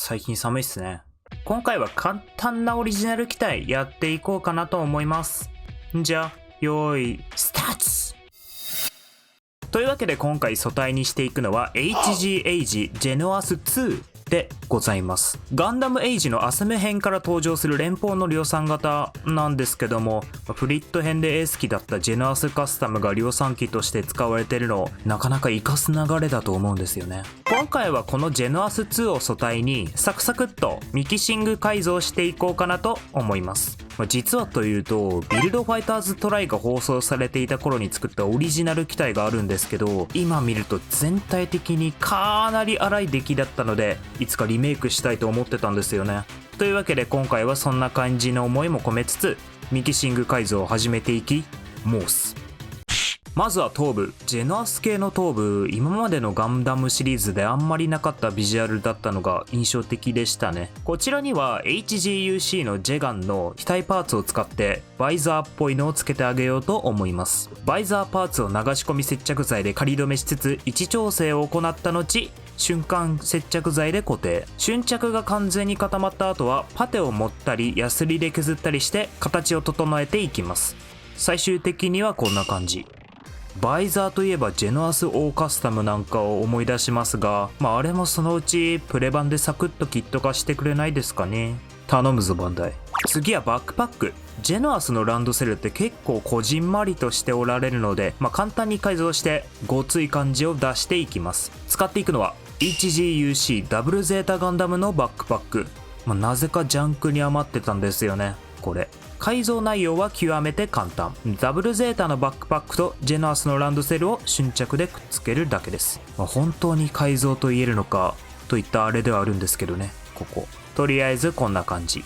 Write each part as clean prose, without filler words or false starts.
最近寒いっすね。今回は簡単なオリジナル機体やっていこうかなと思います。じゃあ、用意、スタート。というわけで今回素体にしていくのは HG エイジジェノアス2でございます。ガンダムエイジのアセム編から登場する連邦の量産型なんですけども、フリット編でエース機だったジェノアスカスタムが量産機として使われているのをなかなか活かす流れだと思うんですよね。今回はこのジェノアス2を素体にサクサクっとミキシング改造していこうかなと思います。実はというと、ビルドファイターズトライが放送されていた頃に作ったオリジナル機体があるんですけど、今見ると全体的にかなり荒い出来だったので、いつかリメイクしたいと思ってたんですよね。というわけで今回はそんな感じの思いも込めつつ、ミキシング改造を始めていきます。まずは頭部。ジェノアス系の頭部、今までのガンダムシリーズであんまりなかったビジュアルだったのが印象的でしたね。こちらには HGUC のジェガンの機体パーツを使ってバイザーっぽいのをつけてあげようと思います。バイザーパーツを流し込み接着剤で仮止めしつつ位置調整を行った後、瞬間接着剤で固定。瞬着が完全に固まった後はパテを持ったりヤスリで削ったりして形を整えていきます。最終的にはこんな感じ。バイザーといえばジェノアスオーカスタムなんかを思い出しますが、あれもそのうちプレ版でサクッとキット化してくれないですかね。頼むぞバンダイ。次はバックパック。ジェノアスのランドセルって結構こじんまりとしておられるので、簡単に改造してごつい感じを出していきます。使っていくのは HGUC ダブルゼータガンダムのバックパック。なぜかジャンクに余ってたんですよね、これ。改造内容は極めて簡単。ダブルゼータのバックパックとジェノアスのランドセルを瞬着でくっつけるだけです。本当に改造と言えるのかといったあれではあるんですけどね、ここ。とりあえずこんな感じ。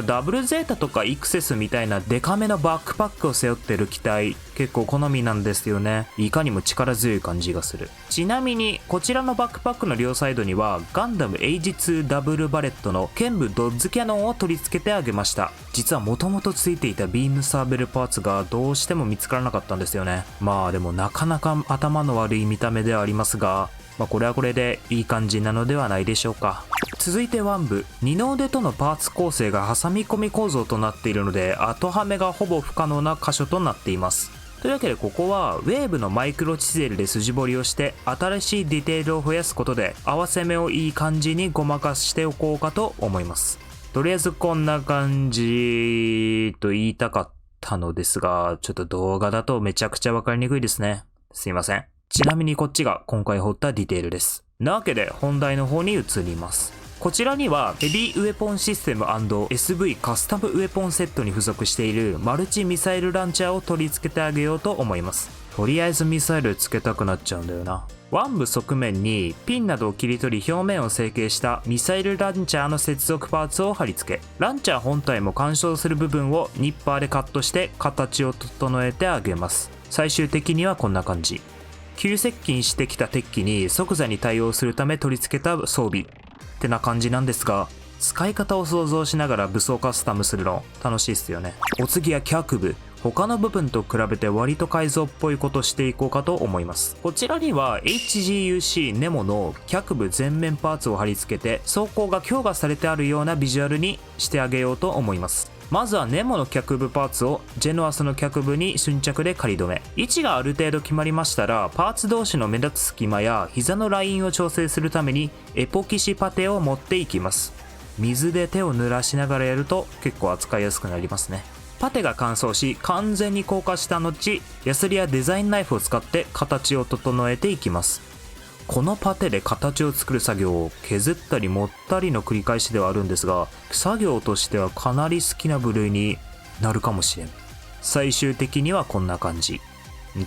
ダブルゼータとかイクセスみたいなデカめのバックパックを背負ってる機体、結構好みなんですよね。いかにも力強い感じがする。ちなみにこちらのバックパックの両サイドにはガンダムエイジ2ダブルバレットの剣舞ドッズキャノンを取り付けてあげました。実はもともとついていたビームサーベルパーツがどうしても見つからなかったんですよね。でもなかなか頭の悪い見た目ではありますが、これはこれでいい感じなのではないでしょうか。続いて腕部。二の腕とのパーツ構成が挟み込み構造となっているので、後はめがほぼ不可能な箇所となっています。というわけでここはウェーブのマイクロチゼルで筋彫りをして新しいディテールを増やすことで合わせ目をいい感じにごまかしておこうかと思います。とりあえずこんな感じと言いたかったのですが、ちょっと動画だとめちゃくちゃわかりにくいですね。すいません。ちなみにこっちが今回彫ったディテールです。なわけで本題の方に移ります。こちらにはヘビーウェポンシステム &SV カスタムウェポンセットに付属しているマルチミサイルランチャーを取り付けてあげようと思います。とりあえずミサイルつけたくなっちゃうんだよな。腕部側面にピンなどを切り取り表面を成形したミサイルランチャーの接続パーツを貼り付け、ランチャー本体も干渉する部分をニッパーでカットして形を整えてあげます。最終的にはこんな感じ。急接近してきた敵機に即座に対応するため取り付けた装備ってな感じなんですが、使い方を想像しながら武装カスタムするの楽しいっすよね。お次は脚部。他の部分と比べて割と改造っぽいことしていこうかと思います。こちらには HGUC ネモの脚部全面パーツを貼り付けて装甲が強化されてあるようなビジュアルにしてあげようと思います。まずはネモの脚部パーツをジェノアスの脚部に瞬着で仮止め。位置がある程度決まりましたら、パーツ同士の目立つ隙間や膝のラインを調整するためにエポキシパテを持っていきます。水で手を濡らしながらやると結構扱いやすくなりますね。パテが乾燥し完全に硬化した後、ヤスリやデザインナイフを使って形を整えていきます。このパテで形を作る作業を削ったり盛ったりの繰り返しではあるんですが、作業としてはかなり好きな部類になるかもしれん。最終的にはこんな感じ。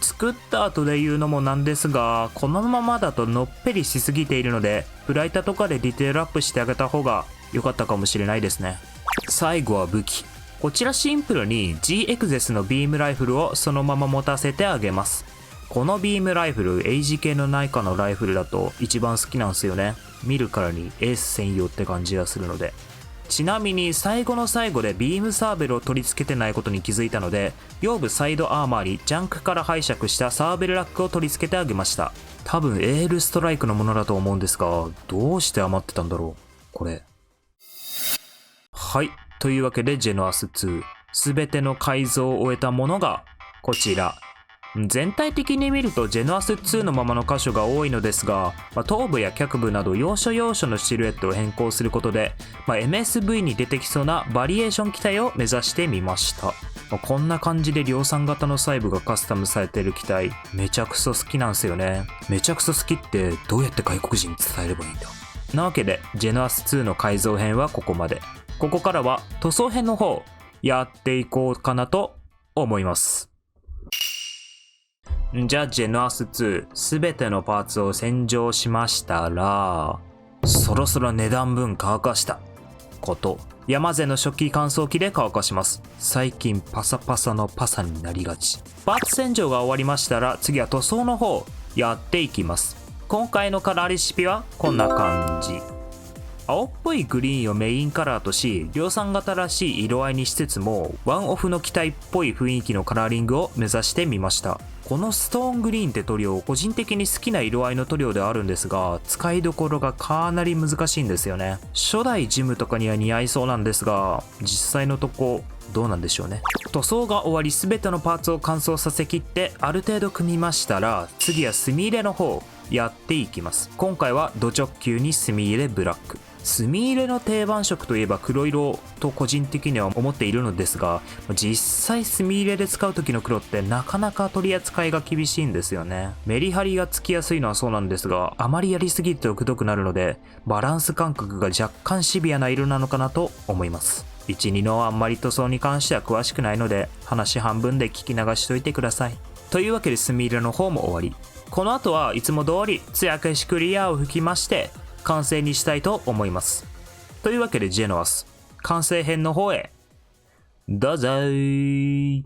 作った後で言うのもなんですが、このままだとのっぺりしすぎているので、プライタとかでディテールアップしてあげた方が良かったかもしれないですね。最後は武器。こちらシンプルに G エクゼスのビームライフルをそのまま持たせてあげます。このビームライフル、エイジ系の内科のライフルだと一番好きなんですよね。見るからにエース専用って感じがするので。ちなみに最後の最後でビームサーベルを取り付けてないことに気づいたので、腰部サイドアーマーにジャンクから拝借したサーベルラックを取り付けてあげました。多分エールストライクのものだと思うんですが、どうして余ってたんだろうこれ。はい。というわけで、ジェノアス2。すべての改造を終えたものが、こちら。全体的に見るとジェノアス2のままの箇所が多いのですが、頭部や脚部など要所要所のシルエットを変更することで、MSV に出てきそうなバリエーション機体を目指してみました。こんな感じで量産型の細部がカスタムされている機体、めちゃくそ好きなんですよね。めちゃくそ好きってどうやって外国人に伝えればいいんだ。なわけで、ジェノアス2の改造編はここまで。ここからは塗装編の方、やっていこうかなと思います。じゃあ、ジェノアス2、すべてのパーツを洗浄しましたら、そろそろ値段分乾かしたこと。山勢の初期乾燥機で乾かします。最近パサパサのパサになりがち。パーツ洗浄が終わりましたら、次は塗装の方、やっていきます。今回のカラーレシピはこんな感じ。青っぽいグリーンをメインカラーとし、量産型らしい色合いにしつつも、ワンオフの機体っぽい雰囲気のカラーリングを目指してみました。このストーングリーンって塗料、個人的に好きな色合いの塗料ではあるんですが、使いどころがかなり難しいんですよね。初代ジムとかには似合いそうなんですが、実際のとこどうなんでしょうね。塗装が終わり、全てのパーツを乾燥させきってある程度組みましたら、次は墨入れの方やっていきます。今回はド直球に墨入れブラック。墨入れの定番色といえば黒色と個人的には思っているのですが、実際墨入れで使う時の黒ってなかなか取り扱いが厳しいんですよね。メリハリがつきやすいのはそうなんですが、あまりやりすぎるとくどくなるので、バランス感覚が若干シビアな色なのかなと思います。1、2のあんまり塗装に関しては詳しくないので、話半分で聞き流しといてください。というわけで墨入れの方も終わり。この後はいつも通り艶消しクリアを吹きまして、完成にしたいと思います。というわけでジェノアス、完成編の方へ、どうぞー。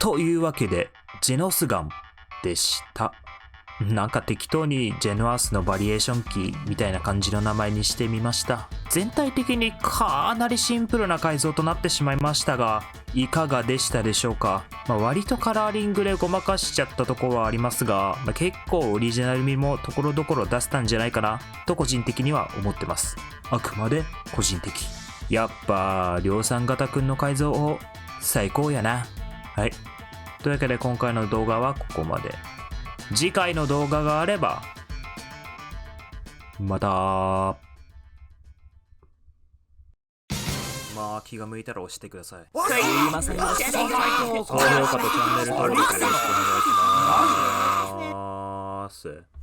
というわけで、ジェノスガンでした。なんか適当にジェノアスのバリエーションキーみたいな感じの名前にしてみました。全体的にかなりシンプルな改造となってしまいましたが、いかがでしたでしょうか。割とカラーリングでごまかしちゃったところはありますが、結構オリジナル味もところどころ出せたんじゃないかなと個人的には思ってます。あくまで個人的。やっぱ量産型くんの改造法最高やな。はい。というわけで今回の動画はここまで。次回の動画があれば、また。まあ気が向いたら押してください。すいませんでした。高評価とチャンネル登録よろしくお願いします。